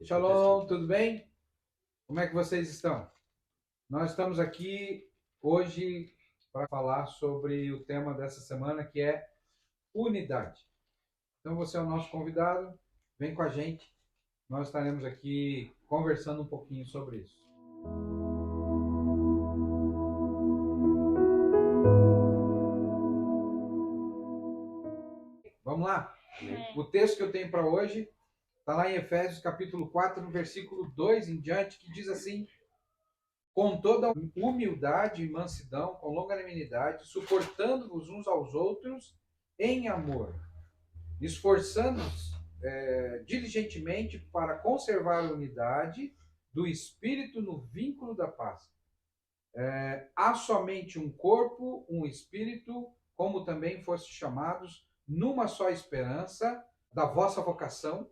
Shalom, tudo bem? Como é que vocês estão? Nós estamos aqui hoje para falar sobre o tema dessa semana, que é unidade. Então você é o nosso convidado, vem com a gente. Nós estaremos aqui conversando um pouquinho sobre isso. Vamos lá? O texto que eu tenho para hoje está lá em Efésios capítulo 4, no versículo 2 em diante, que diz assim: com toda humildade e mansidão, com longanimidade, suportando-vos uns aos outros em amor, esforçando-nos diligentemente para conservar a unidade do Espírito no vínculo da paz. Há somente um corpo, um Espírito, como também foste chamados numa só esperança da vossa vocação,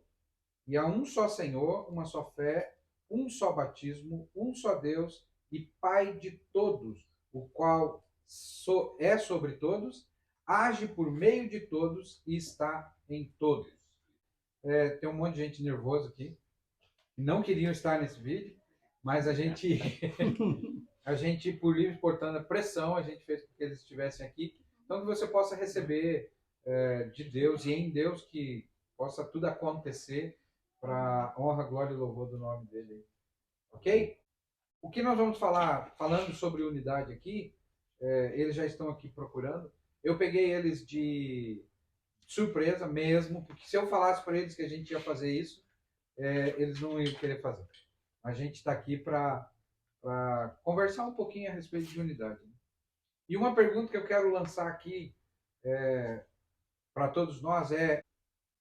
e há um só Senhor, uma só fé, um só batismo, um só Deus e Pai de todos, o qual é sobre todos, age por meio de todos e está em todos. Tem um monte de gente nervosa aqui, que não queriam estar nesse vídeo, mas a gente, por livre e espontânea pressão, a gente fez com que eles estivessem aqui. Então, que você possa receber de Deus e em Deus, que possa tudo acontecer para honra, glória e louvor do nome dele. Ok? O que nós vamos falando sobre unidade aqui, eles já estão aqui procurando. Eu peguei eles de surpresa mesmo, porque se eu falasse para eles que a gente ia fazer isso, eles não iam querer fazer. A gente está aqui para conversar um pouquinho a respeito de unidade. E uma pergunta que eu quero lançar aqui para todos nós é: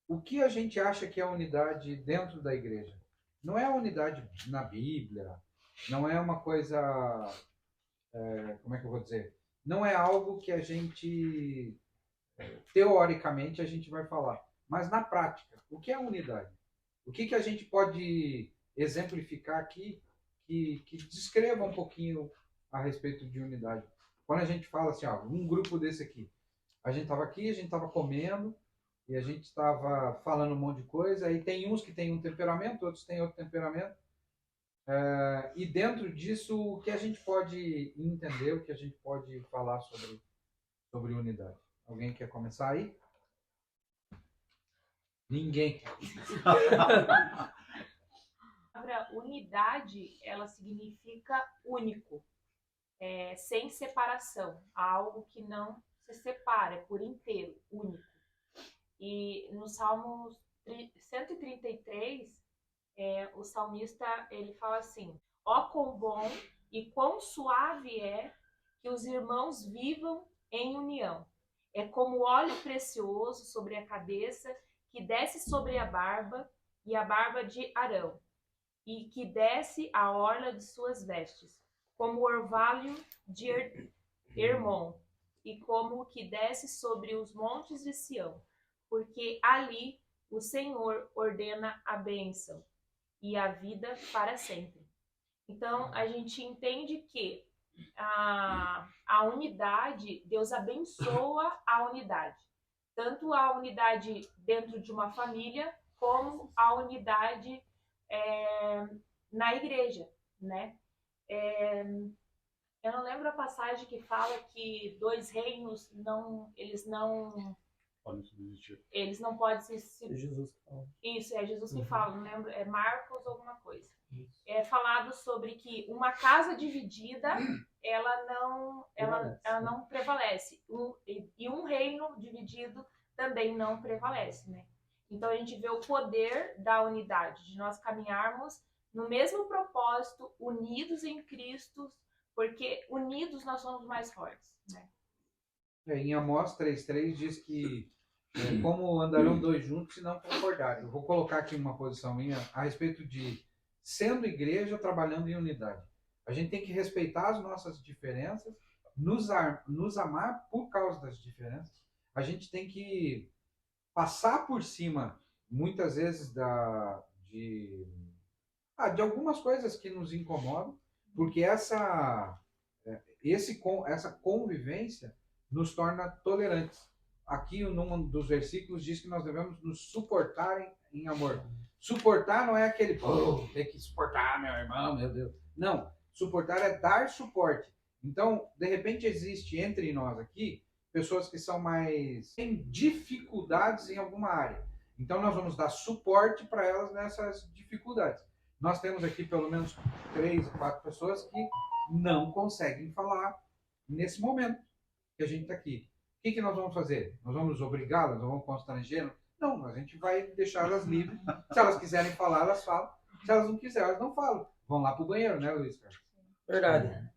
o que a gente acha que é a unidade dentro da igreja? Não é a unidade na Bíblia, não é uma coisa, como é que eu vou dizer? Não é algo que a gente, teoricamente, a gente vai falar. Mas na prática, o que é a unidade? O que a gente pode exemplificar aqui que descreva um pouquinho a respeito de unidade? Quando a gente fala assim, ó, um grupo desse aqui, a gente estava aqui, a gente estava comendo, e a gente estava falando um monte de coisa, e tem uns que têm um temperamento, outros têm outro temperamento, e dentro disso, o que a gente pode entender, o que a gente pode falar sobre unidade? Alguém quer começar aí? Ninguém. A palavra unidade, ela significa único, sem separação, algo que não se separa, é por inteiro, único. E no Salmo 133, o salmista ele fala assim: ó quão bom e quão suave é que os irmãos vivam em união. É como óleo precioso sobre a cabeça que desce sobre a barba e a barba de Arão, e que desce a orla de suas vestes, como o orvalho de Hermon, e como o que desce sobre os montes de Sião, porque ali o Senhor ordena a bênção e a vida para sempre. Então, a gente entende que a unidade, Deus abençoa a unidade. Tanto a unidade dentro de uma família, como a unidade na igreja, né? Eu não lembro a passagem que fala que dois reinos eles não podem subsistir. Eles não podem se. É Jesus que fala. Isso, é Jesus que fala, não lembro, é Marcos alguma coisa. É falado sobre que uma casa dividida, ela não prevalece. E um reino dividido também não prevalece, né? Então a gente vê o poder da unidade, de nós caminharmos no mesmo propósito, unidos em Cristo, porque unidos nós somos mais fortes, né? Em Amós 3,3 diz que como andarão dois juntos se não concordarem. Eu vou colocar aqui uma posição minha a respeito de sendo igreja, trabalhando em unidade. A gente tem que respeitar as nossas diferenças, nos amar por causa das diferenças. A gente tem que passar por cima, muitas vezes, de algumas coisas que nos incomodam, porque essa convivência nos torna tolerantes. aqui num dos versículos diz que nós devemos nos suportar em amor. Suportar não é aquele, tem que suportar meu irmão, meu Deus. Não, suportar é dar suporte. Então, de repente existe entre nós aqui pessoas que são mais têm dificuldades em alguma área. Então nós vamos dar suporte para elas nessas dificuldades. Nós temos aqui pelo menos 3 ou 4 pessoas que não conseguem falar nesse momento que a gente está aqui. O que nós vamos fazer? Nós vamos obrigá-las? Nós vamos constrangê-las? Não, a gente vai deixar elas livres. Se elas quiserem falar, elas falam. Se elas não quiserem, elas não falam. Vão lá para o banheiro, né, Luiz Carlos? Verdade.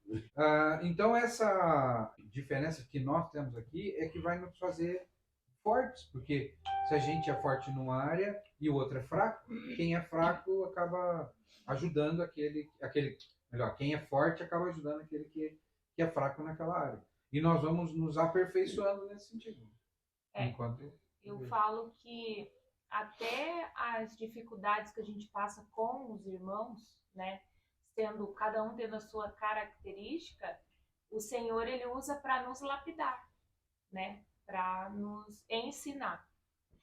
Então, essa diferença que nós temos aqui é que vai nos fazer fortes, porque se a gente é forte numa área e o outro é fraco, quem é fraco acaba ajudando melhor, quem é forte acaba ajudando aquele que é fraco naquela área. E nós vamos nos aperfeiçoando nesse sentido. Eu falo que até as dificuldades que a gente passa com os irmãos, né, sendo cada um tendo a sua característica, o Senhor ele usa para nos lapidar, né, para nos ensinar,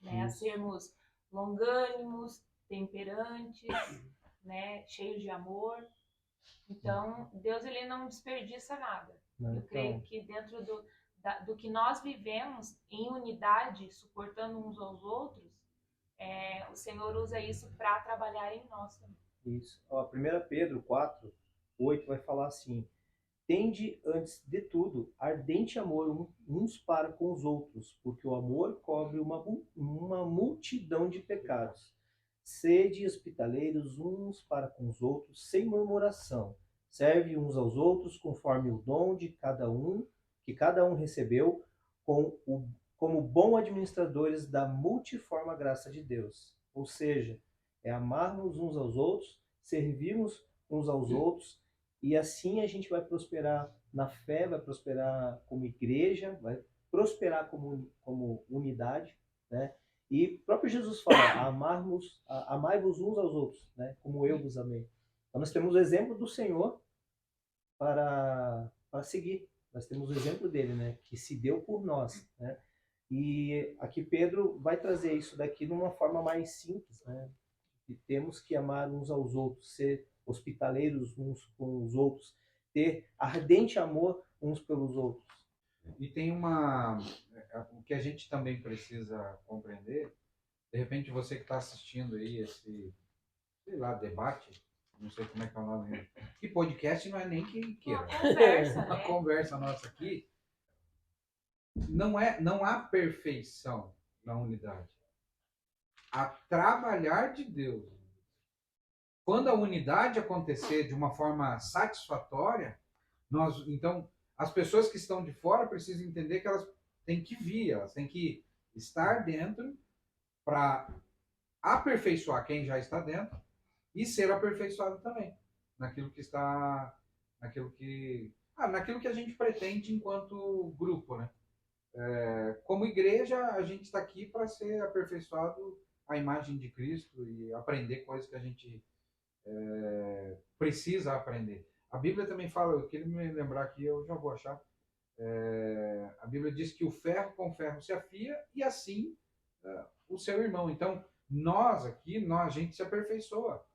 né, a sermos longânimos, temperantes, né, cheios de amor. Então, Deus ele não desperdiça nada. Eu creio que dentro do que nós vivemos em unidade, suportando uns aos outros, o Senhor usa isso para trabalhar em nós também. Isso. Ó, 1 Pedro 4:8 vai falar assim: tende antes de tudo ardente amor uns para com os outros, porque o amor cobre uma multidão de pecados. Sede hospitaleiros uns para com os outros, sem murmuração. Serve uns aos outros conforme o dom de que cada um recebeu, como bom administradores da multiforme graça de Deus. Ou seja, é amarmos uns aos outros, servirmos uns aos outros, e assim a gente vai prosperar na fé, vai prosperar como igreja, vai prosperar como unidade, né? E o próprio Jesus fala, amai-vos uns aos outros, né? Como eu vos amei. Então nós temos o exemplo do Senhor para seguir. Nós temos o exemplo dele, né? Que se deu por nós, né? E aqui Pedro vai trazer isso daqui de uma forma mais simples, né? E temos que amar uns aos outros, ser hospitaleiros uns com os outros, ter ardente amor uns pelos outros. E tem o que a gente também precisa compreender, de repente você que está assistindo aí esse, sei lá, debate, não sei como é que é o nome, que podcast não é nem quem queira. Uma conversa, né? A conversa nossa aqui, não há perfeição na unidade. Há trabalhar de Deus. Quando a unidade acontecer de uma forma satisfatória, então, as pessoas que estão de fora precisam entender que elas têm que vir, elas têm que estar dentro para aperfeiçoar quem já está dentro e ser aperfeiçoado também naquilo que a gente pretende enquanto grupo, né? Como igreja, a gente está aqui para ser aperfeiçoado à imagem de Cristo e aprender coisas que a gente precisa aprender. A Bíblia também fala, eu queria me lembrar aqui, eu já vou achar. A Bíblia diz que o ferro com ferro se afia e assim o seu irmão. Então, nós aqui, a gente se aperfeiçoa.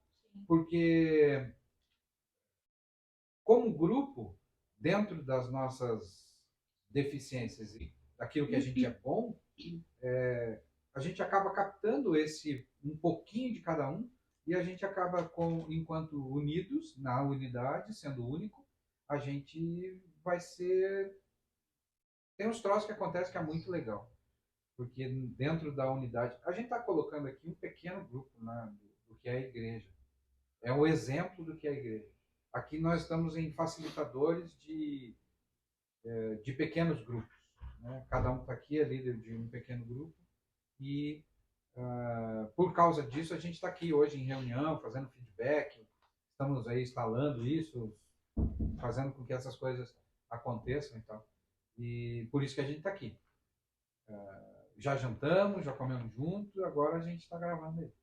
Porque, como grupo, dentro das nossas deficiências e daquilo que a gente é bom, a gente acaba captando um pouquinho de cada um e a gente acaba, enquanto unidos, na unidade, sendo único, a gente vai ser... Tem uns troços que acontecem que é muito legal. Porque dentro da unidade... A gente está colocando aqui um pequeno grupo, né, do que é a igreja. É o exemplo do que é a igreja. Aqui nós estamos em facilitadores de pequenos grupos, né? Cada um está aqui, é líder de um pequeno grupo. E por causa disso, a gente está aqui hoje em reunião, fazendo feedback, estamos aí instalando isso, fazendo com que essas coisas aconteçam e tal. E por isso que a gente está aqui. Já jantamos, já comemos juntos, agora a gente está gravando aí.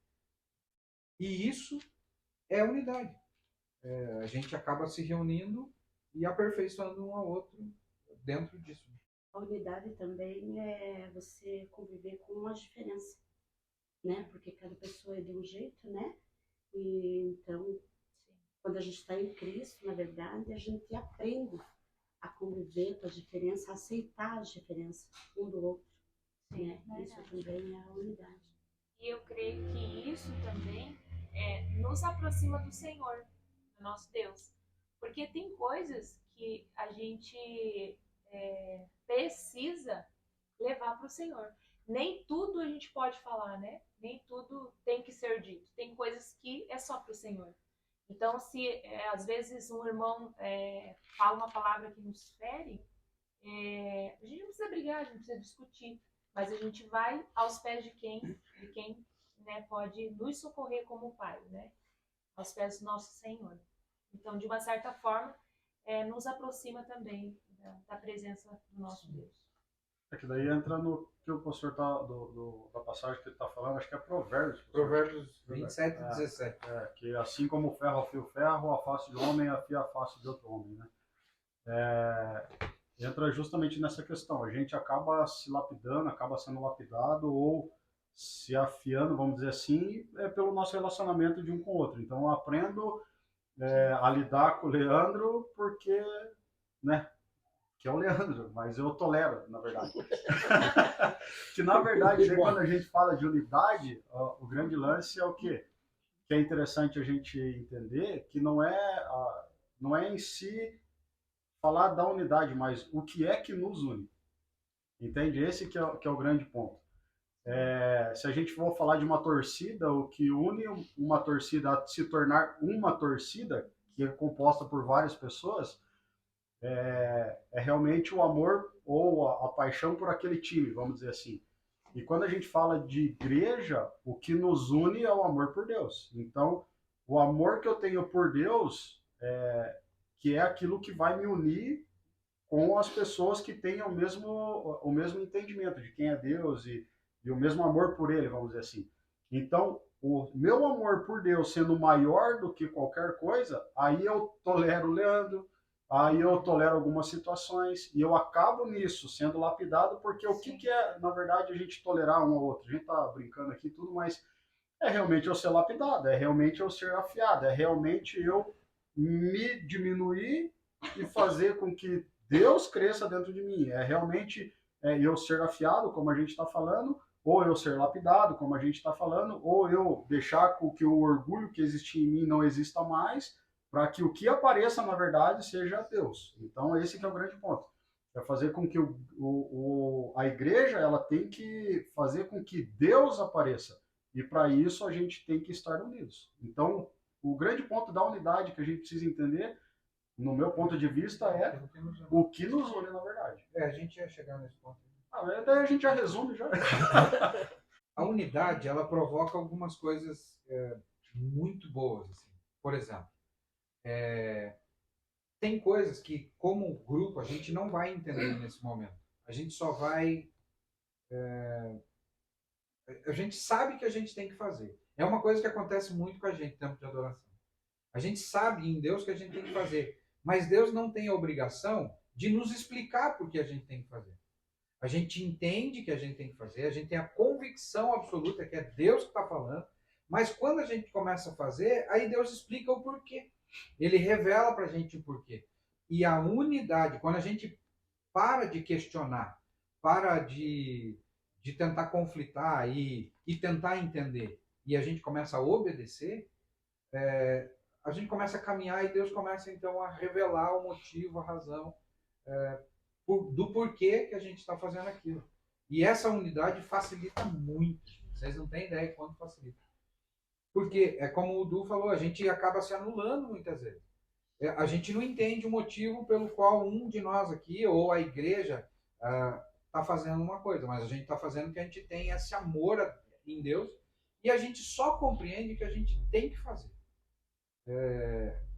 E isso é unidade. A gente acaba se reunindo e aperfeiçoando um ao outro dentro disso. A unidade também é você conviver com as diferenças, né? Porque cada pessoa é de um jeito, né? E então, quando a gente está em Cristo, na verdade, a gente aprende a conviver com as diferenças, a aceitar as diferenças um do outro, né? Isso também é a unidade. E eu creio que isso também nos aproxima do Senhor, do nosso Deus. Porque tem coisas que a gente precisa levar para o Senhor. Nem tudo a gente pode falar, né? Nem tudo tem que ser dito. Tem coisas que é só para o Senhor. Então, se às vezes um irmão fala uma palavra que nos fere, a gente não precisa brigar, a gente não precisa discutir, mas a gente vai aos pés de quem né, pode nos socorrer como Pai, né? Aos pés do nosso Senhor. Então, de uma certa forma, nos aproxima também da presença do nosso Deus. É que daí entra no que o pastor tá, da passagem que ele está falando, acho que é Provérbios. Provérbios 27 e 17. Que assim como o ferro afia o ferro, a face de um homem afia a face de outro homem, né? Entra justamente nessa questão. A gente acaba se lapidando, acaba sendo lapidado ou se afiando, vamos dizer assim, pelo nosso relacionamento de um com o outro. Então eu aprendo a lidar com o Leandro porque, né, que é o Leandro, mas eu tolero, na verdade. Que na verdade, quando a gente fala de unidade, o grande lance é o quê? Que é interessante a gente entender que não é em si falar da unidade, mas o que é que nos une. Entende? Esse que é o grande ponto. Se a gente for falar de uma torcida, o que une uma torcida a se tornar uma torcida, que é composta por várias pessoas, é realmente o amor ou a paixão por aquele time, vamos dizer assim. E quando a gente fala de igreja, o que nos une é o amor por Deus. Então, o amor que eu tenho por Deus, que é aquilo que vai me unir com as pessoas que têm o mesmo entendimento de quem é Deus e o mesmo amor por Ele, vamos dizer assim. Então, o meu amor por Deus sendo maior do que qualquer coisa, aí eu tolero o Leandro, aí eu tolero algumas situações e eu acabo nisso, sendo lapidado, porque o que é, na verdade, a gente tolerar um ao outro? A gente tá brincando aqui tudo, mas é realmente eu ser lapidado, é realmente eu ser afiado, é realmente eu me diminuir e fazer com que Deus cresça dentro de mim. É realmente eu ser afiado, como a gente está falando, ou eu ser lapidado, como a gente está falando, ou eu deixar com que o orgulho que existia em mim não exista mais, para que o que apareça, na verdade, seja Deus. Então, esse que é o grande ponto. É fazer com que a igreja ela tem que fazer com que Deus apareça. E para isso a gente tem que estar unidos. Então, o grande ponto da unidade que a gente precisa entender, no meu ponto de vista, é o que nos une, na verdade. A gente ia chegar nesse ponto. Daí a gente já resume já. A unidade, ela provoca algumas coisas muito boas. Assim. Por exemplo, tem coisas que, como grupo, a gente não vai entender nesse momento. A gente só vai... a gente sabe que a gente tem que fazer. É uma coisa que acontece muito com a gente no tempo de adoração. A gente sabe em Deus que a gente tem que fazer. Mas Deus não tem a obrigação de nos explicar por que a gente tem que fazer. A gente entende que a gente tem que fazer, a gente tem a convicção absoluta que é Deus que está falando, mas quando a gente começa a fazer, aí Deus explica o porquê. Ele revela para a gente o porquê. E a unidade, quando a gente para de questionar, para de tentar conflitar e tentar entender, e a gente começa a obedecer, a gente começa a caminhar e Deus começa então a revelar o motivo, a razão do porquê que a gente está fazendo aquilo. E essa unidade facilita muito. Vocês não têm ideia de quanto facilita. Porque, como o Du falou, a gente acaba se anulando muitas vezes. A gente não entende o motivo pelo qual um de nós aqui, ou a igreja, está fazendo uma coisa, mas a gente está fazendo que a gente tem esse amor em Deus e a gente só compreende que a gente tem que fazer.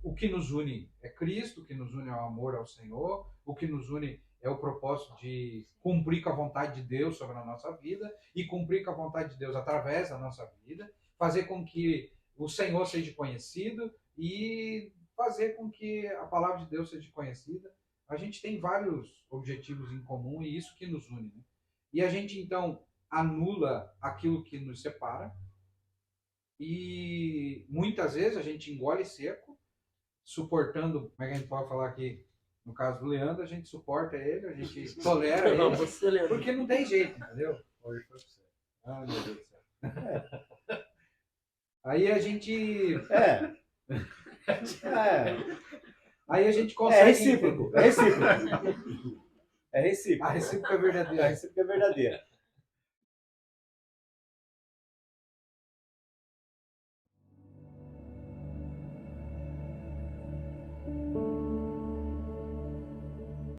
O que nos une é Cristo, o que nos une é o amor ao Senhor, o que nos une é o propósito de cumprir com a vontade de Deus sobre a nossa vida e cumprir com a vontade de Deus através da nossa vida, fazer com que o Senhor seja conhecido e fazer com que a palavra de Deus seja conhecida a gente tem vários objetivos em comum e isso que nos une, né? E a gente, então, anula aquilo que nos separa e muitas vezes a gente engole seco, suportando, como é que a gente pode falar aqui, no caso do Leandro, a gente suporta ele, a gente tolera Não, ele, você lembra. porque não tem jeito, entendeu? Hoje foi pra você. Ah, meu Deus do céu. Aí a gente... Aí a gente É consegue... recíproco. É recíproco. É A recíproco. recíproca é A verdadeira. recíproca é verdadeira.